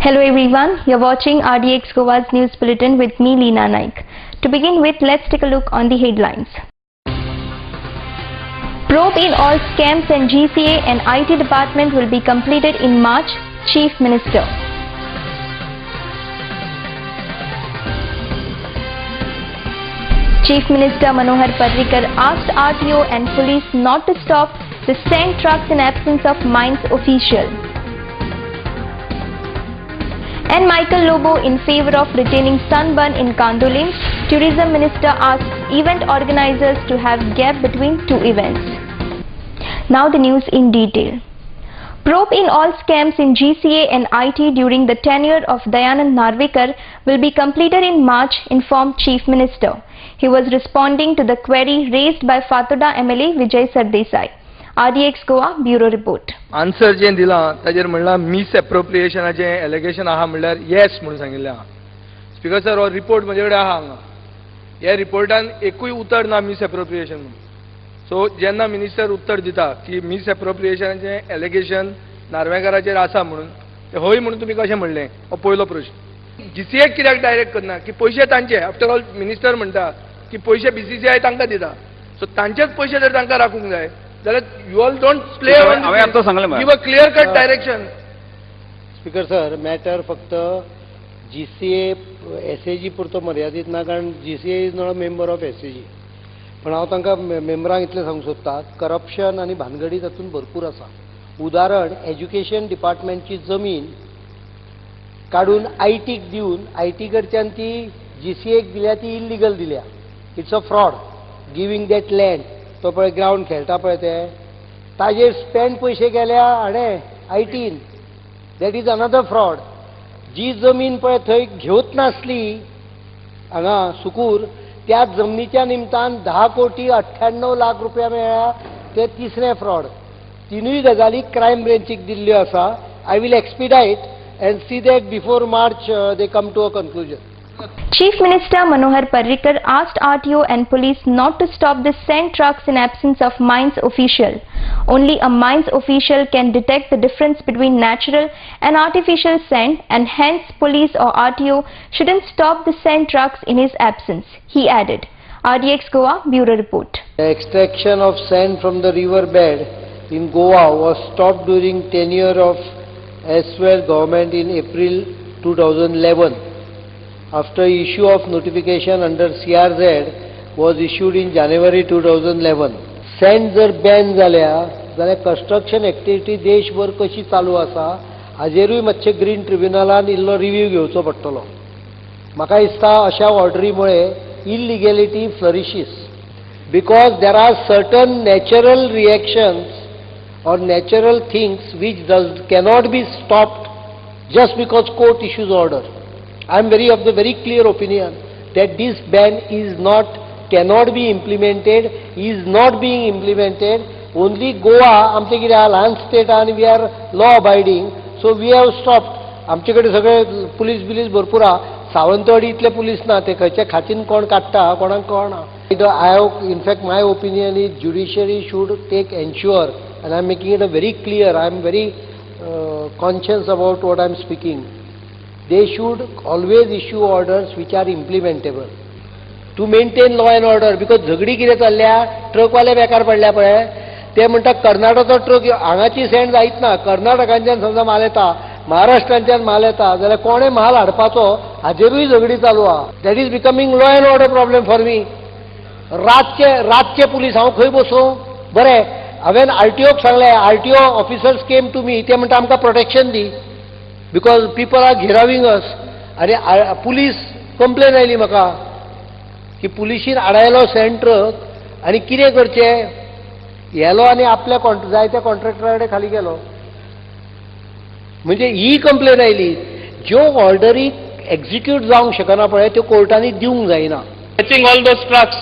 Hello everyone, you're watching RDX Goa's news bulletin with me Leena Naik. To begin with, let's take a look on the headlines. Probe in all scams and GCA and IT department will be completed in March, Chief Minister. Chief Minister Manohar Parrikar asked RTO and police not to stop the sand trucks in absence of mines official. And Michael Lobo in favor of retaining Sunburn in Kandolim. Tourism Minister asks event organizers to have gap between two events. Now the news in detail. Probe in all scams in GCA and IT during the tenure of Dayanand Narvekar will be completed in March, informed Chief Minister. He was responding to the query raised by Fatoda MLA Vijay Sardesai. RDX Goa Bureau Report. Answer जे दिला ताजेर म्हणला miss एप्रोप्रिएशनाचे allegation आहा म्हणल्यार yes म्हणून सांगिल्ले आहा. Speaker sir हो रिपोर्ट म्हजे कडेन आहा हांगा. ह्या रिपोर्टान एकूय उतर ना मिस एप्रोप्रिएशन म्हणून. सो जेन्ना मिनिस्टर उत्तर दिता की मिस एप्रोप्रिएशनाचे एलिगेशन नार्वेकाराचेर आसा म्हणून ते होय म्हणून तुमी कशें म्हणलें हो पयलो प्रश्न. जीसीए कित्याक डायरेक्ट करना की पयशे तांचे. आफ्टर ऑल मिनिस्टर म्हणटा की पयशे बीसीसीआय तांकां दिता. सो तांचेच पयशे जर तांकां राखूंक जाय जाल्यार you all don't play on give a clear cut direction. Speaker sir matter फक्त जीसीए एसएजी पुरतो मर्यादित ना, कारण GCA is not a member of SAG. पण हांव तांकां मेंबरांक इतलें सांगूंक सोदता, करप्शन आनी भानगडी तातूंत भरपूर आसा. उदाहरण, एज्युकेशन डिपार्टमेंटची जमीन काडून आयटीक दिवन आयटी कडच्यान ती जीसीएक दिल्या, ती इल्लिगल दिल्या. It's a fraud giving that land. तो पळय ग्रावंड खेळटा पळय ते ताजेर स्पेंड पयशे गेल्या हाणें eighteen. That is another fraud. जी जमीन पळय थंय घेवच नासली हांगा सुकूर, त्या जमनीच्या निमतान 10 कोटी 98 लाख रुपया मेळ्ळ्या. ते तिसरें फ्रॉड. तिनूय गजाली क्रायम ब्रँचीक दिल्ल्यो आसा. I will expedite and see that before March they come to a conclusion. Chief Minister Manohar Parrikar asked RTO and police not to stop the sand trucks in absence of mines official. Only a mines official can detect the difference between natural and artificial sand, and hence police or RTO shouldn't stop the sand trucks in his absence, he added. RDX Goa Bureau Report. The extraction of sand from the river bed in Goa was stopped during tenure of Eswell government in April 2011. After issue of notification under CRZ was issued in January 2011. Sand जर ban जाल्या जाल्यार construction activity देशभर कशी चालू आसा हाजेरूय मातशे green ट्रिब्युनलान इल्लो review घेवचो पडटलो. म्हाका दिसता अशा ऑर्डरी मुळे illegality flourishes, because there are certain natural reactions or natural things which cannot be stopped just because court issues order. I am of the very clear opinion that this ban cannot be implemented, is not being implemented. Only Goa, आमचे कितें आहा ल्हान state and we are law abiding, so we have stopped. आमचे कडेन सगळे police भरपूर आहा. सावंतवाडी इतले पुलीस ना, ते खंयच्या खातीन कोण काडटा कोणाक कळना. I have, in fact, my opinion is judiciary should ensure, and I am making it a very clear, I am very conscious about what I am speaking. They should always issue orders which are implementable to maintain law and order. Because झगडी कितें चल्ल्या, ट्रकवाले बेकार पडल्या पळय, ते म्हणटा कर्नाटकाचो truck हांगाची sand जायत ना, कर्नाटकांच्यान समजा माल येता, महाराष्ट्रांच्यान माल येता जाल्यार कोणें म्हाल हाडपाचो हाजेरूय झगडी चालू आहा. That is becoming law and order problem for me. रातचे पुलीस हांव खंय बसूं? बरें, हांवें आरटीओक सांगलें, RTO officers came to me, ते म्हणटा आमकां प्रोटेक्शन दी बिकॉज पीपल आर घेरावींग अस. आनी पुलीस कंप्लेन आयली म्हाका की पुलिशीन आडायलो सँड ट्रक आनी कितें करचें. येलो आनी आपल्या जायत्या कॉन्ट्रॅक्टरा कडेन खाली गेलो. म्हणजे ही कंप्लेन आयली. ज्यो ऑर्डरी एक्झिक्यूट जावंक शकना पळय त्यो कोर्टांनी दिवंक जायना. Catching all those trucks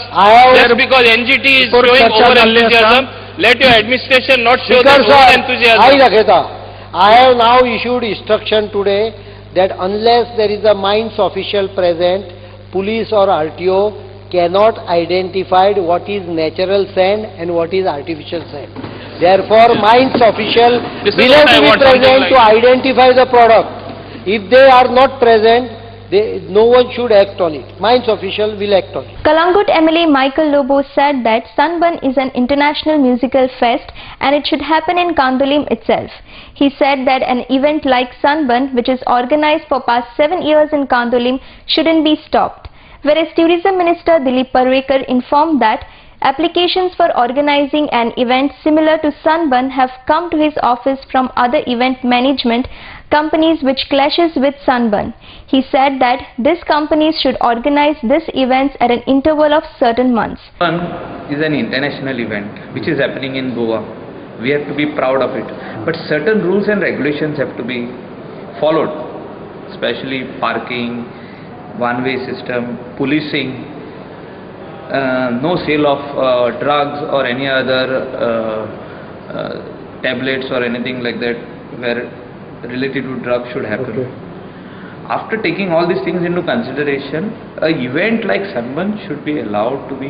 just because NGT is showing over enthusiasm. Let your administration not show that over enthusiasm. I have now issued instruction today that unless there is a mines official present, police or RTO cannot identify what is natural sand and what is artificial sand. Therefore, mines official will have to be present to identify the product. If they are not present, no one should act on it. Mines official will act on it. Kalangut MLA Michael Lobo said that Sunburn is an international musical fest and it should happen in Kandolim itself. He said that an event like Sunburn, which is organized for past 7 years in Kandolim, shouldn't be stopped. Whereas Tourism Minister Dilip Parwekar informed that applications for organizing an event similar to Sunburn have come to his office from other event management companies which clashes with Sunburn. He said that these companies should organize these events at an interval of certain months. Sunburn is an international event which is happening in Goa. We have to be proud of it. But certain rules and regulations have to be followed, especially parking, one-way system, policing, no sale of drugs or any other tablets or anything like that where related to drugs should happen. Okay. After taking all these things into consideration, an event like Sunburn should be allowed to be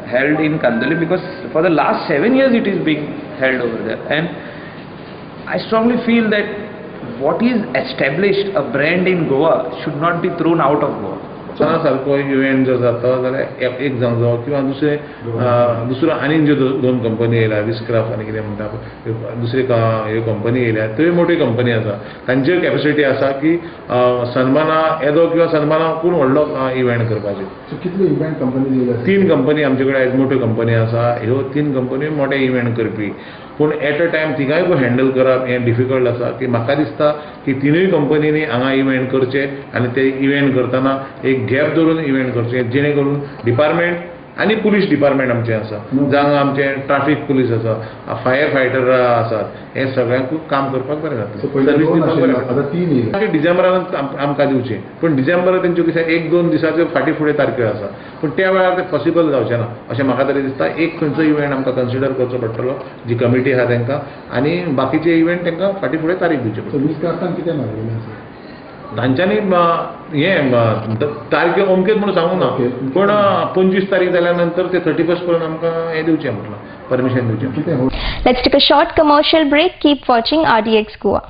held in Kandolim, because for the last 7 years it is being held over there. And I strongly feel that what is established, a brand in Goa, should not be thrown out of Goa. सारको event जर जाता जाल्यार एक जावन जावं किंवा दुसरो आनी ज्यो दोन कंपनी येयल्या, विस्क्राफ्ट आनी कितें म्हणटा दुसरी ह्यो कंपनी येयल्या, त्यो मोठी कंपनी आसा, तांची कॅपॅसिटी आसा की सन्माना येदो किंवा सन्मानाकून व्हडलो इव्हेंट करपाचे. कितले इव्हेंट कंपनी येयल्या? 3 कंपनी आमचे कडेन मोठ्यो कंपनी आसा. ह्यो 3 कंपनी मोठे इव्हेंट करपी, पूण एट अ टायम तिगांय हँडल करप हें डिफिकल्ट आसा. की म्हाका दिसता की 3 कंपनींनी हांगा इव्हेंट करचे आनी ते इव्हेंट करतना एक गॅप दवरून इव्हेंट करचे, जेणे करून डिपार्टमेंट आनी पुलीस डिपार्टमेंट आमचें आसा, जावं आमचें ट्राफीक पुलीस आसा, फायर फायटर आसात, हे सगळ्यांक काम करपाक बरें जातलें, सर्वीस दिवपाक बरें जातलें. डिसेंबरांत आमकां दिवचें, पूण डिसेंबरांत तेंच्यो कितें 1-2 दिसाच्यो फाटीं फुडें तारख्यो आसा, पूण त्या वेळार ते पॉसिबल जावचें ना अशें म्हाका तरी दिसता. एक खंयचो इव्हेंट आमकां कन्सिडर करचो पडटलो, जी कमिटी आहा तांकां, आनी बाकीचे इव्हेंट तांकां फाटीं फुडें तारीख दिवचे पडटले. कितें मागयलें आसा तांच्यांनी हें तारखे अमकेच म्हणून सांगूंक ना, पूण 25 तारीख जाल्या नंतर ते 31st पर्यंत आमकां हें दिवचें म्हटलां, परमिशन दिवचें. Let's take a short commercial break. Keep watching RDX Goa.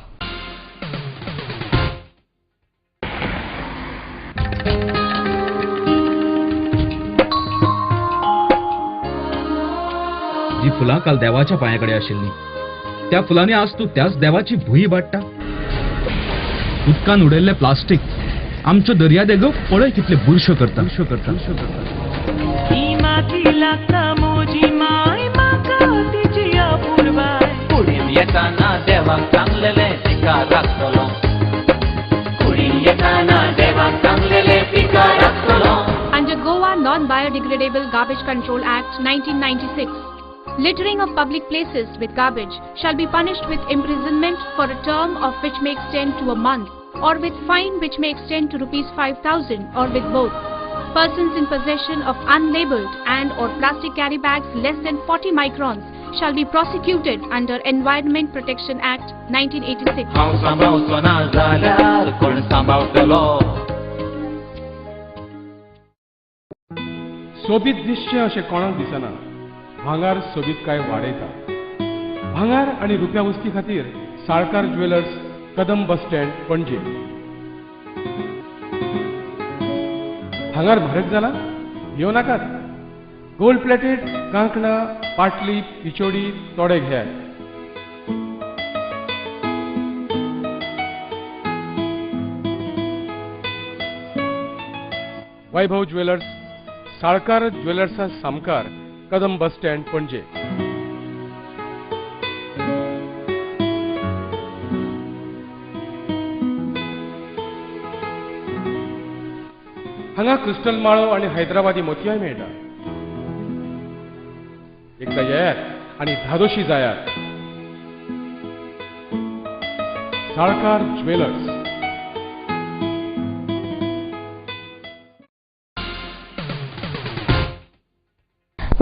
जी फुलां काल देवाच्या पांयाकडे आशिल्लीं, त्या फुलांनी आज तूं त्याच देवाची भुंय वाडटा. उदकान उडयल्लें प्लास्टीक आमच्यो दर्यादेगो पळय कितले बुरश्यो करता. Under Goa Non-Biodegradable Garbage Control Act 1996, littering of public places with garbage shall be punished with imprisonment for a term of which may extend to a month, or with fine which may extend to ₹5,000, or with both. Persons in possession of unlabeled and or plastic carry bags less than 40 microns shall be prosecuted under Environment Protection Act 1986. सोबीत दिसचें अशें कोणाक दिसना, भांगार सोबीत काय वाडयता. भांगार आनी रुप्या वस्ती खातीर Salkar jewellers, Kadam bus stand, पणजे. भांगार म्हारग जाला? घेवं नाकात. गोल्ड प्लेटेड कांकणां, पाटली, पिचोडी तोडे घेयात. वैभव ज्वेलर्स, साळकार ज्वेलर्सा सामकार, कदम बस स्टँड, पणजे. हांगा क्रिस्टल माळो आणि हैदराबादी मोतयाय मेळटा. एकदा येयात आणि धादोशी जायात. Salkar jewellers.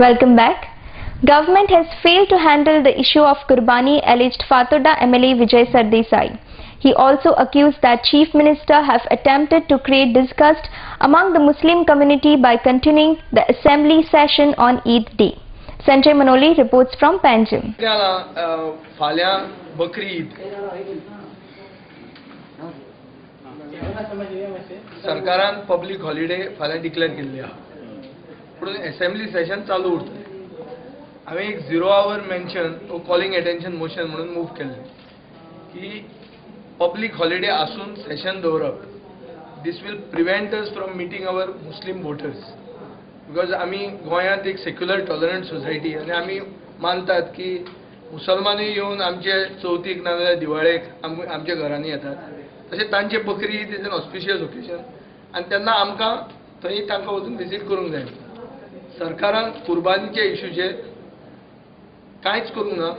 Welcome back. Government has failed to handle the issue of Qurbani, alleged Fatoda MLA Vijay Sardesai. He also accused that Chief Minister have attempted to create disgust among the Muslim community by continuing the assembly session on Eid day. Sanjay Manoli reports from Panjim. फाल्यां बकरी ईद. सरकारान public holiday फाल्यां declare केल्ली आहा पूण assembly session चालू उरतलें. हांवें एक 0 hour mention calling attention motion म्हणून मूव केल्लें की पब्लीक हॉलिडे आसून सेशन दवरप. This will prevent us from meeting our Muslim voters because आमी गोंयांत एक सेक्युलर टॉलरंट सोसायटी आनी आमी मानतात की मुसलमानूय येवन आमचे चवथीक नाजाल्यार दिवाळेक आमच्या घरांनी येतात. तशेंच तांचे बकरी Eid is an auspicious occasion आनी तेन्ना आमकां थंय तांकां वचून विजीट करूंक जाय. सरकारान कुर्बानीच्या इशूचेर कांयच करूंक ना.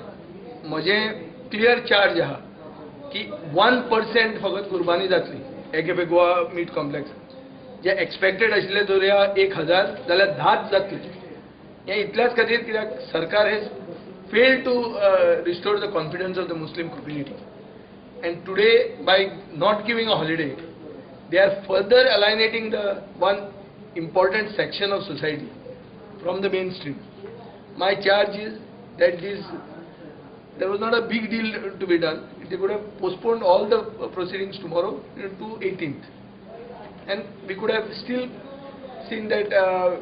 म्हजें क्लियर चार्ज आहा की 1% फकत कुर्बानी जातली एकेपे गोवा मीट कॉम्प्लेक्स. जे एक्सपेक्टेड आशिल्ले दर्या 1000 जाल्यार 10 जातले. हें इतल्याच खातीर कित्याक सरकार has failed to restore the confidence of the Muslim community. And today, by not giving a holiday, they are further alienating the one important section of society from the mainstream. My charge is that there was not a big deal to be done. They could have postponed all the proceedings tomorrow to 18th. And we could have still seen that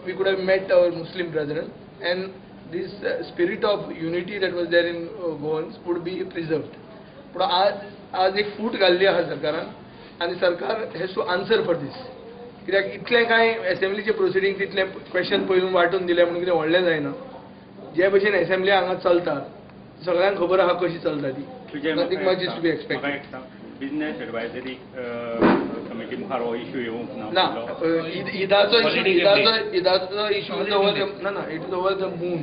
we could have met our Muslim brethren and this spirit of unity that was there in Goans would be preserved. But आज एक फूट घाल्ली आहा सरकारान आनी सरकार has to answer for दीस. कित्याक इतलें कांय असेंब्लीचे प्रोसिडींग तितलें क्वेश्चन पयलून वांटून दिलें म्हणून कितें व्हडलें जायना. जे भशेन असेंब्ली हांगा चलता सगळ्यांक खबर आहा कशी चलता ती. Nothing much is to be expected. Business advisory committee मुखार हो इश्यू येवंक ना. ईदाचो इश्यू ना it is over the moon.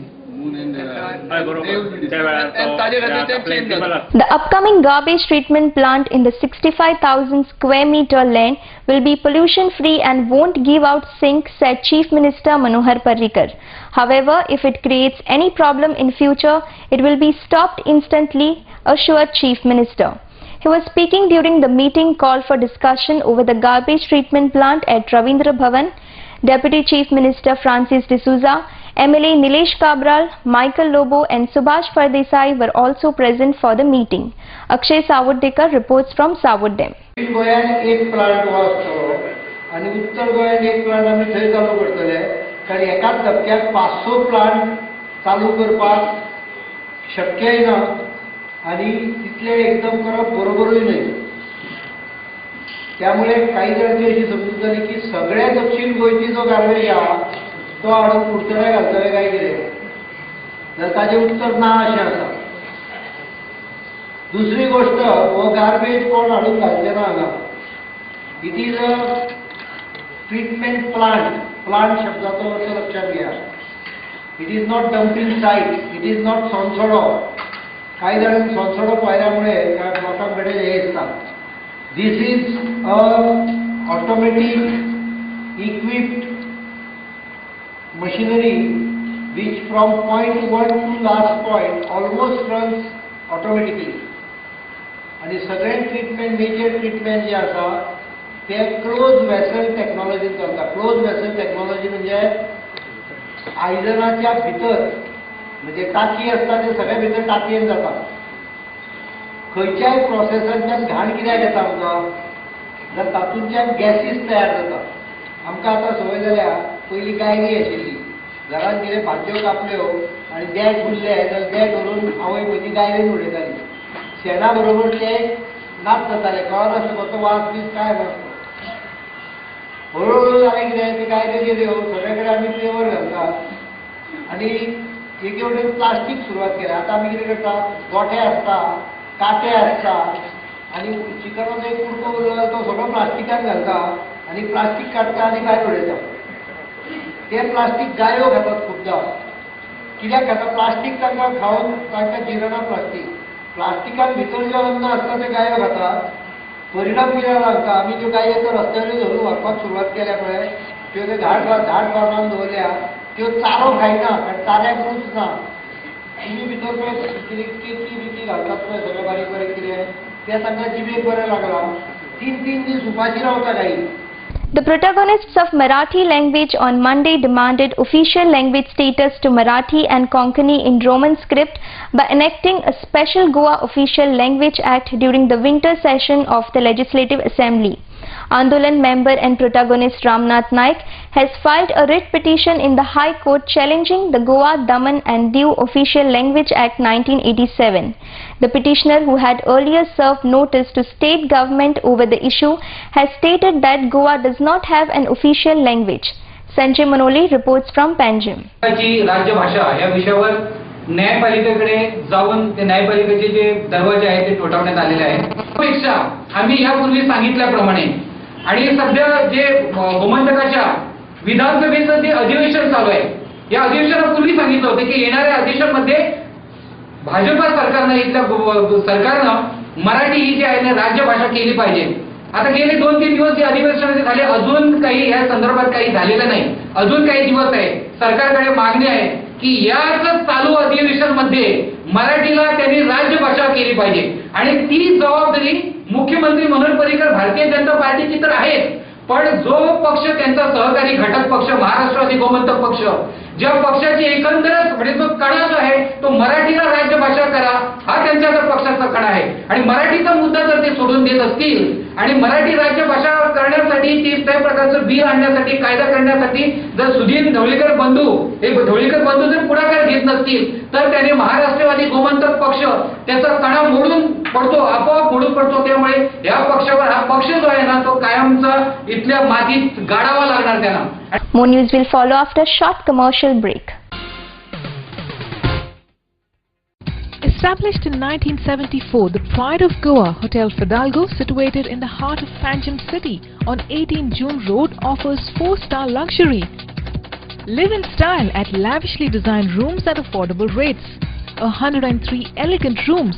The upcoming garbage treatment plant in the 65,000 square meter land will be pollution free and won't give out sink, said Chief Minister Manohar Parrikar. However, if it creates any problem in future, it will be stopped instantly, assured Chief Minister. He was speaking during the meeting called for discussion over the garbage treatment plant at Ravindra Bhavan. Deputy Chief Minister Francis D'Souza, MLA Nilesh Kabral, Michael Lobo and Subhash Pardesai were also present for the meeting. Akshay Savuddekar reports from Savudem. गोंयान एक plant हो आसतलो आनी उत्तर गोंयान एक plant आमी थंय चालू करतले कारण एकाच धपक्याक 500 प्लांट चालू करपाक शक्यय ना आनी तितले एकदम करप बरोबरूय न्हय. त्यामुळे काही जणांची अशी समजूत जाली की सगळ्या दक्षिण गोंयची जो गार्बेज आहा तो हाडून कुडचड्या घालतले काय कितें जाल्यार ताजें उत्तर ना अशें आसा. दुसरी गोष्ट हो गार्बेज कोण हाडून घालचे ना हांगा. It is a treatment plant. Plant शब्दाचो अर्थ लक्षात घ्या. It is not dumping site. It is not Sonsoddo. काही जणांनी सोंसोडो पाहिल्यामुळे लोकांकडे हे दिसतात. This is a automatic equipped machinery which from point 1 to last point almost runs automatically. आणि सगळे ट्रीटमेंट मेजर ट्रीटमेंट जे आसा ते क्लोज वेसल टेक्नॉलॉजीन चलता. क्लोज वेसल टेक्नॉलॉजी म्हणजे आयदनाच्या भितर म्हणजे टाकी आसता ते सगळे भितर टाकयेन जाता. खंयच्याय प्रोसेसांतल्यान घाण कित्याक येता आमकां जाल्यार तातूंतल्यान गॅसीस तयार जाता. आमकां आतां संवय जाल्या पयलीं गायरी आशिल्ली. घरांत कितें भाजयो कापल्यो आनी देठ उरले जाल्यार देठ व्हरून आवय पयलीं गायरेन उडयताली. शेणा बरोबर ते नाच जाताले. कळनासलो तो वास बीस काय नासलो. हळूहळू जालें कितें ती गायऱ्यो गेल्यो सगळे कडेन आमी पेवर घालतात आनी एके वटेन प्लास्टीक सुरवात केल्या. आतां आमी कितें करतात गोठे आसता काटे आसता आनी चिकनाचो एक कुडको उरलो तो सगळो प्लास्टिकान घालता आनी प्लास्टीक काडटा आनी भायर उडयता. ते प्लास्टीक गायो खातात खूबदां. कित्याक खाता प्लास्टीक तांकां खावन तांकां जिरना. प्लास्टिकान भितर जें अन्न आसता तें गायो खातात. परिणाम कितें जाला हांकां आमी ज्यो गायो त्यो रस्त्यार धरून व्हरपाक सुरवात केल्या पळय त्यो ते झाड मारून दवरल्या त्यो चारो खायना कारण चाऱ्याक रूच ना. तुमी भितर पळय कितें बिकी घालतात पळय सगळें बारीक बारीक कितें तें तांकां जिबेक बरें लागलां. 3 दीस उपाशी रावता गायी. The protagonists of Marathi language on Monday demanded official language status to Marathi and Konkani in Roman script by enacting a special Goa Official Language Act during the winter session of the Legislative Assembly. Andolan member and protagonist Ramnath Naik has filed a writ petition in the High Court challenging the Goa Daman and Diu Official Language Act 1987. The petitioner, who had earlier served notice to state government over the issue, has stated that Goa does not have an official language. Sanjay Manoli reports from Panjim. राज्यभाषा या विषयावर न्यायपालिकेकडे जाऊन ते न्यायपालिकेचे जे दरवाजे आहेत ते ठोठावण्यात आलेले आहेत. पेक्षा आम्ही यापूर्वी सांगितल्याप्रमाणे आणि सध्या जे गोमंतकाच्या विधानसभेचं जे अधिवेशन चालू आहे, या अधिवेशनापूर्वी सांगितलं होतं की येणाऱ्या अधिवेशनामध्ये भाजपा सरकारनं इथल्या सरकारनं मराठी ही जी आहे ना राज्यभाषा केली पाहिजे. आता गेले 2-3 दिवस या अधिवेशनाचे झाले, अजून काही या संदर्भात काही झालेलं नाही. अजून काही दिवस आहे. सरकारकडे मागणी आहे की याच चालू अधिवेशनामध्ये मराठीला त्यांनी राज्यभाषा केली पाहिजे आणि ती जबाबदारी मुख्यमंत्री मनोहर पर्रीकर भारतीय जनता पार्टीची तर आहेच, पण जो पक्ष त्यांचा सहकारी घटक पक्ष महाराष्ट्रवादी गोमंतक पक्ष, ज्या पक्षाची एकंदरच म्हणजे जो कणा जो आहे तो मराठीला राज्यभाषा करा हा त्यांच्या पक्षाचा कणा आहे. आणि मराठीचा मुद्दा जर ते सोडून देत असतील आणि मराठी राज्यभाषा करण्यासाठी ती त्या प्रकारचं बिल आणण्यासाठी कायदा करण्यासाठी जर सुधीर ढवळीकर बंधू जर पुढाकार घेत नसतील तर त्याने महाराष्ट्रवादी गोमंतक पक्ष त्याचा कणा मोडून पडतो, आपोआप मोडून पडतो. त्यामुळे या पक्षावर हा पक्ष जो आहे ना तो कायमचा इथल्या मातीत गाडावा लागणार त्यांना. More news will follow after a short commercial break. Established in 1974, the Pride of Goa, Hotel Fidalgo, situated in the heart of Panjim city on 18 June Road, offers 4-star luxury. Live in style at lavishly designed rooms at affordable rates. 103 elegant rooms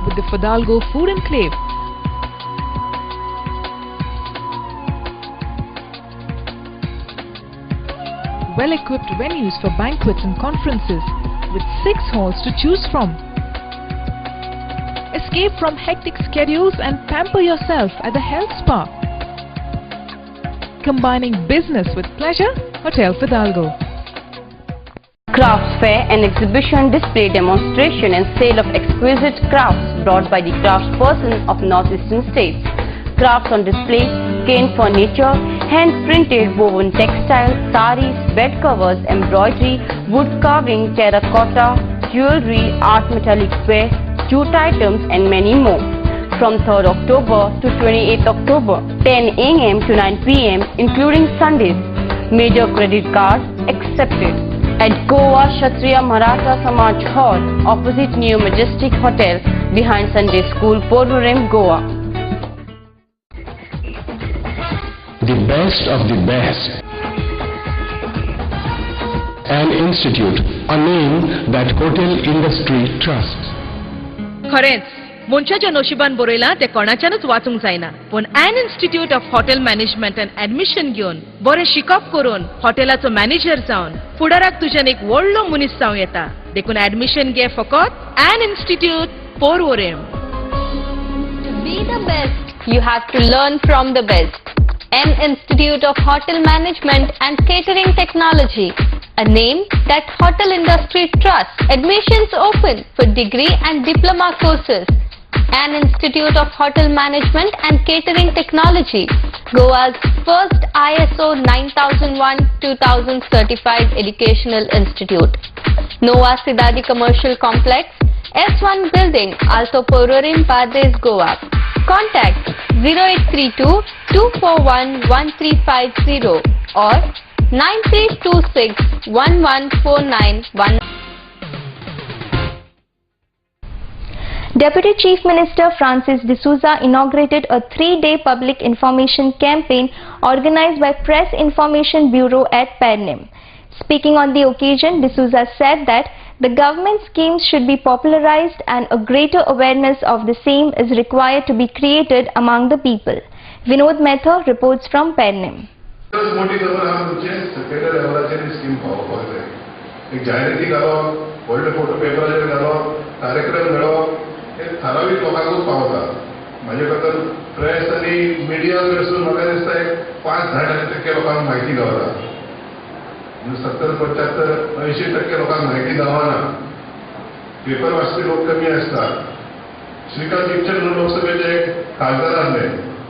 with the Fidalgo Food Enclave. Well-equipped venues for banquets and conferences with 6 halls to choose from. Escape from hectic schedules and pamper yourself at the health spa. Combining business with pleasure, Hotel Fidalgo. Crafts fair and exhibition display demonstration and sale of exquisite crafts brought by the craftsperson of northeastern states. Crafts on display: cane furniture, hand-printed woven textile, saris, bed covers, embroidery, wood carving, terracotta, jewelry, art metallic ware, jute items and many more. From 3rd October to 28th October, 10 a.m. to 9 p.m. including Sundays. Major credit cards accepted. At Goa Kshatriya Maratha Samaj Hall, opposite New Majestic Hotel, behind Sunday School, Porvorim, Goa. The best of the best. An institute, a name that hotel industry trusts. खरेंच मनशाच्या नशिबान बरयला ते कोणाच्यानच वाचूंक जायना, पण an institute of hotel management and admission घेवन बरें शिकप करून हॉटेलाचो मॅनेजर जावन फुडाराक तुज्यान एक व्हडलो मनीस जावं येता. देखून ऍडमिशन घे फकत an institute Porvorim. To be the best, you have to learn from the best. An Institute of Hotel Management and Catering Technology, a name that hotel industry trusts. Admissions open for degree and diploma courses. An Institute of Hotel Management and Catering Technology, Goa's first ISO 9001-2000 certified educational institute. Nova Sidadi Commercial Complex, S1 Building, Alto Porvorim, Padres, Goa. Contact 0832 241 1350 or 9326 11491. Deputy Chief Minister Francis D'Souza inaugurated a 3-day public information campaign organized by Press Information Bureau at Pernem. Speaking on the occasion, D'Souza said that the government schemes should be popularized and a greater awareness of the same is required to be created among the people. Vinod Mehta reports from Pernem. मोठी खबर आमचे secretary लेवलाचेर scheme पावोवपाक जाय. एक जायराती घालप, व्हडले photo पेपराचेर घालप, कार्यक्रम घडोवप हे ठरावीक लोकांकूच पावता. म्हाजे खातीर प्रेस आनी मिडिया कडसून म्हाका दिसता एक 5-10% लोकांक म्हायती गावता. 70-75-80% लोकांक म्हायती गावना. पेपर वाचपी लोक कमी असतात. श्रीकांत पिक्चर लोकसभेचे खासदार आसले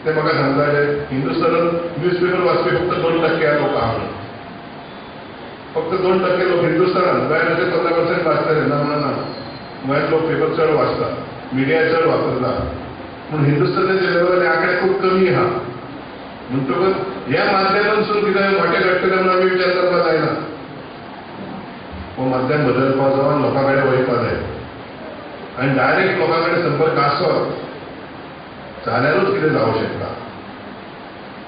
ते म्हाका सांगताले हिंदुस्थानात न्यूजपेपर वाचपी फक्त 2% लोक आहात. फक्त 2% लोक हिंदुस्थानात गोंयांत अशे 15% वाचतले ना म्हणून ना. गोंयांत लोक पेपर चड वाचतात, मिडिया चड वापरतात. पूण हिंदुस्थानाच्या लेवलार आंकडे खूब कमी आहा. म्हणटकच ह्या माध्यमांतसून कितें वाटे काडटले म्हणून आमी विचार करपाक जायना. हो माध्यम बदलपाक जाय, लोकां कडेन वयपाक जाय आनी डायरेक्ट लोकां कडेन संपर्क आसत जाल्यारूच कितें जावंक शकता.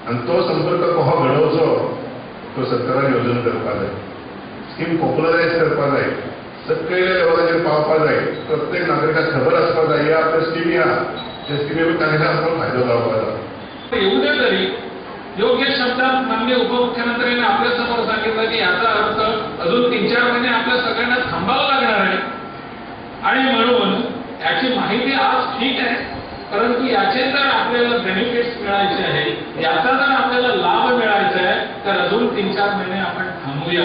आनी तो संपर्क कसो घडोवचो तो सरकारान येवजण करपाक जाय, स्कीम पॉप्युलरायज करपाक जाय, सगळ्या लेवलाचेर पावपाक जाय. प्रत्येक नागरिकाक खबर आसपाक जाय ह्या आपल्या स्किमी आहा, त्या स्किमी तांकां आमकां फायदो जावपाक जाय. येऊ दे तरी योग्य शब्दात माननीय उपमुख्यमंत्र्यांनी आपल्या समोर सांगितलं की याचा अर्थ अजून 3-4 महिने आपल्या सगळ्यांना थांबावं लागणार आहे आणि म्हणून याची माहिती आज ठीक आहे, परंतु याचे जर आपल्याला बेनिफिट्स मिळायचे आहे, याचा जर आपल्याला लाभ मिळायचा आहे तर अजून 3-4 महिने आपण थांबूया.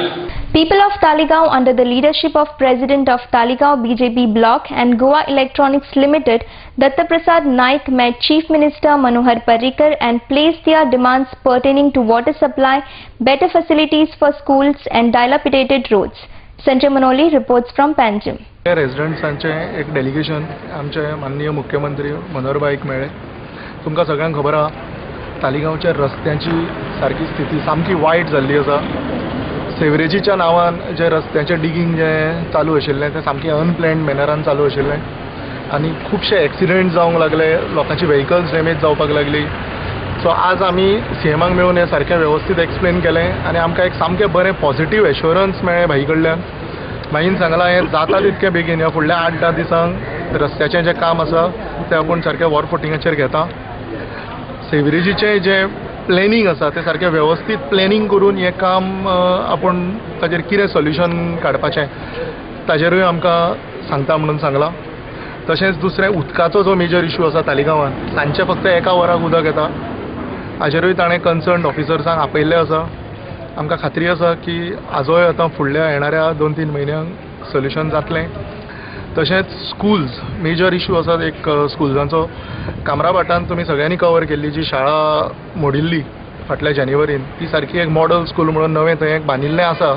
People of Talegaon under the leadership of President of Talegaon BJP Bloc and Goa Electronics Limited, Dattaprasad Naik met Chief Minister Manohar Parrikar and placed their demands pertaining to water supply, better facilities for schools and dilapidated roads. Sanjay Manoli reports from Panjim. रेसिडेंट्सांचे एक delegation आमचे माननीय मुख्यमंत्री मनोहरभाईक मेळ्ळे. तुमकां सगळ्यांक खबर आहा तालिगांवच्या रस्त्यांची सारकी स्थिती सामकी वायट जाल्ली आसा. सेवरेजीच्या नांवान जे रस्त्याचें डिगींग जें चालू आशिल्लें तें सामकें अनप्लॅन्ड मॅनरान चालू आशिल्लें आनी खुबशे एक्सिडेंट जावंक लागले, लोकांची व्हेहिकल्स डॅमेज जावपाक लागली. सो आज आमी सीएमाक मेळून हें सारकें वेवस्थीत एक्सप्लेन केलें आनी आमकां एक सामकें बरें पॉझिटीव एश्युरन्स मेळ्ळें भाई कडल्यान. मागीर सांगलां हें जाता तितकें बेगीन ह्या फुडल्या 8-10 दिसांक रस्त्याचें जें काम आसा तें आपूण सारकें वॉर फुटींगाचेर घेता. सेवरेजीचें जें प्लॅनिंग आसा तें सारकें वेवस्थीत प्लॅनिंग करून हें काम आपूण ताचेर कितें सोल्युशन काडपाचें ताचेरूय आमकां सांगता म्हणून सांगलां. तशेंच दुसरें उदकाचो जो मेजर इशू आसा तालिगांवांत, सांजचें फक्त 1 वराक उदक येता, हाचेरूय ताणें कन्सर्न ऑफिसर्सांक आपयल्लें आसा. आमकां खात्री आसा की हाजोय आतां फुडल्या येणाऱ्या 2-3 म्हयन्यांक सोल्युशन जातलें. तशेंच स्कूल्स मेजर इशू आसा एक स्कुल्सांचो. कामराभाटांत तुमी सगळ्यांनी कवर केल्ली जी शाळा मोडिल्ली फाटल्या जानेवारीन, ती सारकी एक मॉडल स्कूल म्हणून नवें थंय एक बांदिल्लें आसा.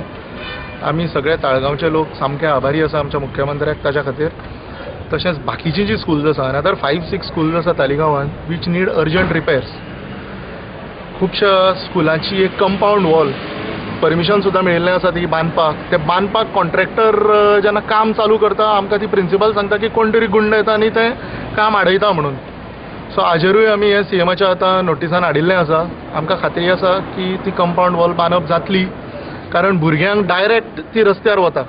आमी सगळे ताळगांवचे लोक सामके आभारी आसा आमच्या मुख्यमंत्र्याक ताच्या खातीर. तशेंच बाकीचीं जीं स्कूल्स आसा, अनदर 5-6 स्कूल्स आसा तालिगांवांत वीच नीड अर्जंट रिपेर्स. खुबश्या स्कुलांची एक कंपाऊंड वॉल परमिशन सुद्दां मेळिल्लें आसा ती बांदपाक. ते बांदपाक कॉन्ट्रॅक्टर जेन्ना काम चालू करता आमकां ती प्रिंसिपल सांगता की कोण तरी गुंड येता आनी तें काम आडयता म्हणून. सो हाजेरूय आमी हें सीएमाच्या आतां नोटिसान हाडिल्लें आसा. आमकां खात्री आसा की ती कंपाऊंड वॉल बांदप जातली, कारण भुरग्यांक डायरेक्ट ती रस्त्यार वता.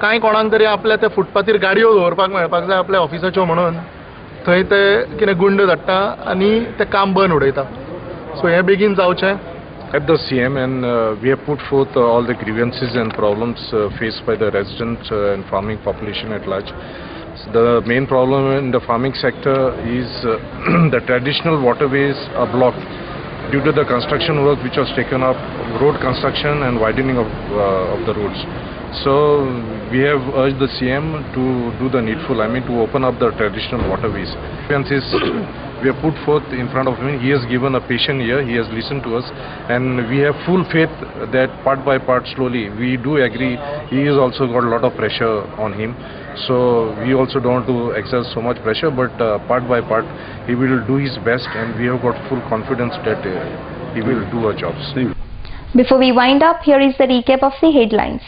कांय कोणाक तरी आपल्या त्या फुटपाथीर गाडयो दवरपाक मेळपाक जाय आपल्या ऑफिसाच्यो म्हणून, थंय ते कितें गुंड धाडटा आनी तें काम बंद उडयता. सो हें बेगीन जावचें. At the CM, and we have put forth all the grievances and problems faced by the residents and farming population at large. So the main problem in the farming sector is the traditional waterways are blocked due to the construction work which was taken up, road construction and widening of the roads. So we have urged the CM to do the needful, to open up the traditional waterways. We have put forth in front of him. He has given a patient ear, he has listened to us, and we have full faith that part by part, slowly, we do agree, he has also got a lot of pressure on him. So we also don't want to exert so much pressure, but part by part, he will do his best, and we have got full confidence that he will do our jobs. Before we wind up, here is the recap of the headlines.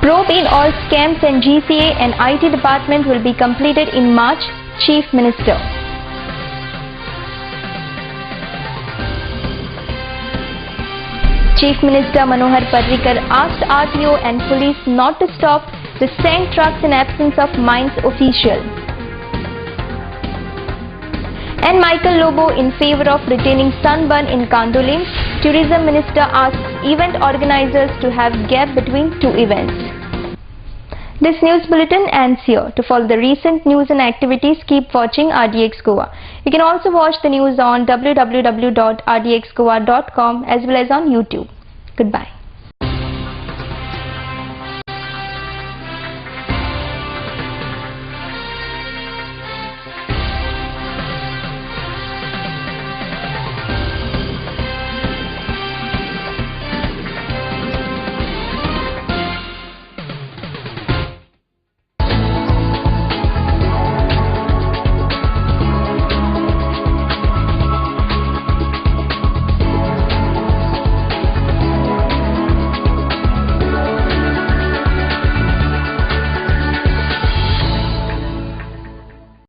Probe in all scams and GCA and IT department will be completed in March, Chief Minister. Chief Minister Manohar Parrikar asked RTO and police not to stop the sand trucks in absence of mines official. And Michael Lobo in favor of retaining sunburn in Kandolim. Tourism Minister asks event organizers to have gap between two events. This news bulletin ends here. To follow the recent news and activities, keep watching RDX Goa. You can also watch the news on www.rdxgoa.com as well as on YouTube. Goodbye.